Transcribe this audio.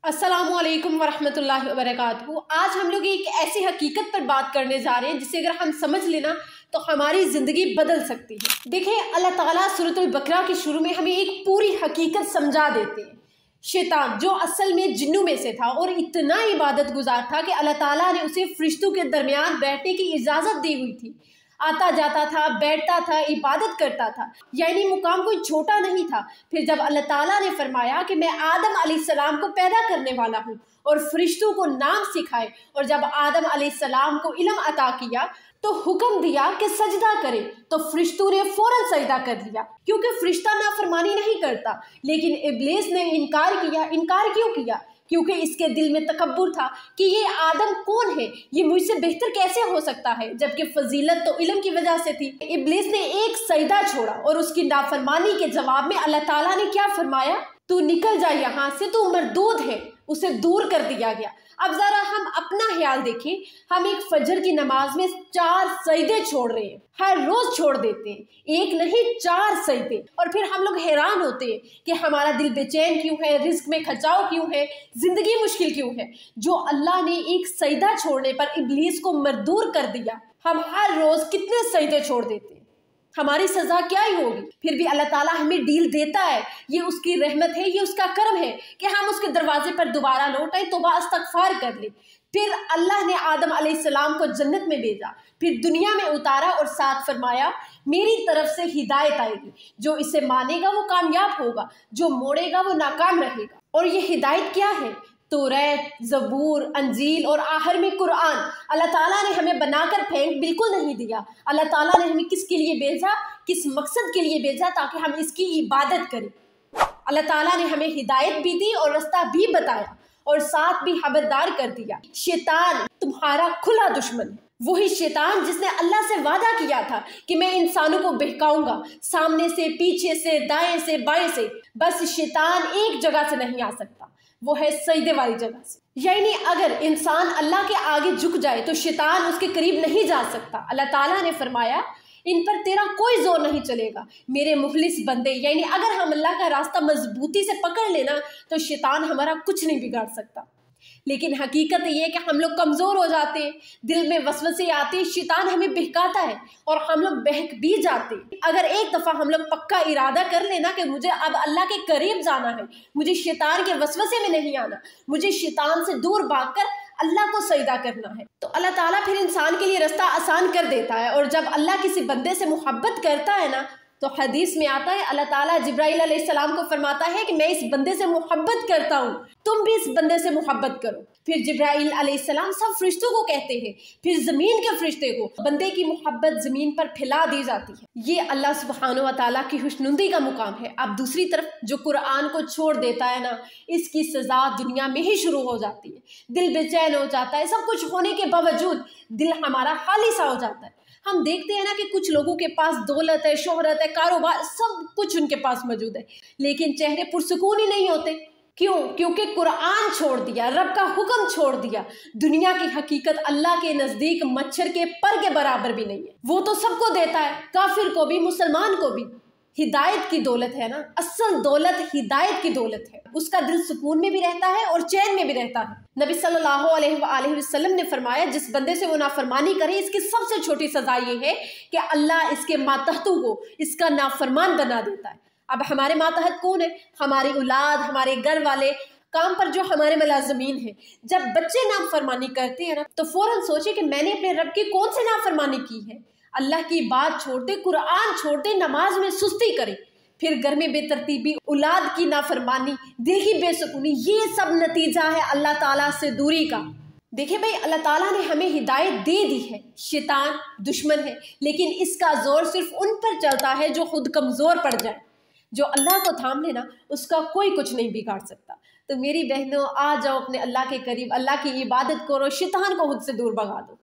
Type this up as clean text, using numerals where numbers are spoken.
अस्सलामुअलैकुम वरहमतुल्लाहि वबरकातुहू। आज हम लोग एक ऐसी हकीकत पर बात करने जा रहे हैं जिसे अगर हम समझ लेना तो हमारी ज़िंदगी बदल सकती है। देखिए, अल्लाह ताला सूरतुल बकरा के शुरू में हमें एक पूरी हकीकत समझा देते हैं। शैतान जो असल में जिन्नों में से था और इतना इबादत गुजार था कि अल्लाह ताला ने उसे फरिश्तों के दरमियान बैठने की इजाज़त दी हुई थी। आता जाता था, बैठता था, इबादत करता था, यानी मुकाम कोई छोटा नहीं था। फिर जब अल्लाह ताला ने फरमाया कि मैं आदम अलैहिस्सलाम को पैदा करने वाला हूँ और फरिश्तों को नाम सिखाए, और जब आदम अलैहिस्सलाम को इल्म अता किया तो हुक्म दिया कि सजदा करे, तो फरिश्तों ने फौरन सजदा कर दिया, क्योंकि फरिश्ता नाफरमानी नहीं करता। लेकिन इब्लीस ने इनकार किया। इनकार क्यों किया? क्योंकि इसके दिल में तकब्बुर था कि ये आदम कौन है, ये मुझसे बेहतर कैसे हो सकता है, जबकि फजीलत तो इल्म की वजह से थी। इब्लीस ने एक सजदा छोड़ा और उसकी नाफरमानी के जवाब में अल्लाह ताला ने क्या फरमाया? तू निकल जा यहाँ से, तू मरदूद है। उसे दूर कर दिया गया। अब जरा हम अपना ख्याल देखें, हम एक फजर की नमाज में 4 सजदे छोड़ रहे हैं, हर रोज छोड़ देते हैं, एक नहीं 4 सजदे, और फिर हम लोग हैरान होते हैं कि हमारा दिल बेचैन क्यों है, रिस्क में खचाव क्यों है, जिंदगी मुश्किल क्यों है। जो अल्लाह ने एक सजदा छोड़ने पर इब्लीस को मरदूर कर दिया, हम हर रोज कितने सजदे छोड़ देते हैं। हमारी सजा क्या ही होगी। फिर भी अल्लाह ताला हमें डील देता है। ये उसकी रहमत है, ये उसका करम है कि हम उसके दरवाजे पर दोबारा लौट आए, तौबा इस्तगफार कर ले। फिर अल्लाह ने आदम अलैहिस्सलाम को जन्नत में भेजा, फिर दुनिया में उतारा और साथ फरमाया मेरी तरफ से हिदायत आएगी, जो इसे मानेगा वो कामयाब होगा, जो मोड़ेगा वो नाकाम रहेगा। और ये हिदायत क्या है? तौरात, ज़बूर, अंजील और आखिर में कुरान। अल्लाह ताला ने हमें बनाकर फेंक बिल्कुल नहीं दिया। अल्लाह ताला ने हमें किसके लिए भेजा, किस मकसद के लिए भेजा? ताकि हम इसकी इबादत करें। अल्लाह ताला ने हमें हिदायत भी दी और रास्ता भी बताया, और साथ भी खबरदार कर दिया, शैतान तुम्हारा खुला दुश्मन है। वही शैतान जिसने अल्लाह से वादा किया था कि मैं इंसानों को बहकाऊंगा, सामने से, पीछे से, दाएं से, बाएं से। बस शैतान एक जगह से नहीं आ सकता, वो है सजदे वाली जगह से। यानी अगर इंसान अल्लाह के आगे झुक जाए तो शैतान उसके करीब नहीं जा सकता। अल्लाह ताला ने फरमाया इन पर तेरा कोई जोर नहीं चलेगा मेरे मुखलिस बंदे। यानी अगर हम अल्लाह का रास्ता मजबूती से पकड़ लेना तो शैतान हमारा कुछ नहीं बिगाड़ सकता। लेकिन हकीकत ये है कि हम लोग कमज़ोर हो जाते हैं, दिल में वसवसे आते हैं, शैतान हमें बहकाता है और हम लोग बहक भी जाते हैं। अगर एक दफ़ा हम लोग पक्का इरादा कर लेना कि मुझे अब अल्लाह के करीब जाना है, मुझे शैतान के वसवसे में नहीं आना, मुझे शैतान से दूर भागकर अल्लाह को सजदा करना है, तो अल्लाह ताला फिर इंसान के लिए रास्ता आसान कर देता है। और जब अल्लाह किसी बंदे से मोहब्बत करता है ना, तो हदीस में आता है अल्लाह ताला जिब्राइल अलैहिस्सलाम को फरमाता है कि मैं इस बंदे से मोहब्बत करता हूँ, तुम भी इस बंदे से मोहब्बत करो। फिर जिब्राइल अलैहिस्सलाम सब फरिश्तों को कहते हैं, फिर ज़मीन के फरिश्ते को, बंदे की मोहब्बत ज़मीन पर फैला दी जाती है। ये अल्लाह सुब्हानो व तआला की खुशनुदी का मुकाम है। अब दूसरी तरफ जो कुरान को छोड़ देता है ना, इसकी सज़ा दुनिया में ही शुरू हो जाती है। दिल बेचैन हो जाता है, सब कुछ होने के बावजूद दिल हमारा खाली सा हो जाता है। हम देखते हैं ना कि कुछ लोगों के पास दौलत है, शोहरत है, कारोबार, सब कुछ उनके पास मौजूद है, लेकिन चेहरे पुरसुकून ही नहीं होते। क्यों? क्योंकि कुरान छोड़ दिया, रब का हुक्म छोड़ दिया। दुनिया की हकीकत अल्लाह के नज़दीक मच्छर के पर के बराबर भी नहीं है। वो तो सबको देता है, काफिर को भी, मुसलमान को भी। हिदायत की दौलत है ना, असल दौलत हिदायत की दौलत है। उसका दिल सुकून में भी रहता है और चैन में भी रहता है। नबी सल्लल्लाहु अलैहि वसल्लम ने फरमाया जिस बंदे से वो नाफरमानी करे, इसकी सबसे छोटी सजा ये है कि अल्लाह इसके मातहतों को इसका नाफरमान बना देता है। अब हमारे मातहत कौन है? हमारी औलाद, हमारे घर वाले, काम पर जो हमारे मुलाज़मीन हैं। जब बच्चे नाफरमानी करते हैं ना, तो फौरन सोचे कि मैंने अपने रब की कौन सी नाफरमानी की है। अल्लाह की बात छोड़ते, कुरान छोड़ते, नमाज में सुस्ती करें, फिर घर में बेतरतीबी, औलाद की नाफरमानी, दिल की बेसुकूनी, ये सब नतीजा है अल्लाह ताला से दूरी का। देखिए भाई, अल्लाह ताला ने हमें हिदायत दे दी है, शैतान दुश्मन है, लेकिन इसका जोर सिर्फ उन पर चलता है जो खुद कमज़ोर पड़ जाए। जो अल्लाह को थाम लेना, उसका कोई कुछ नहीं बिगाड़ सकता। तो मेरी बहनों, आ जाओ अपने अल्लाह के करीब, अल्लाह की इबादत करो, शैतान को खुद से दूर भगा दो।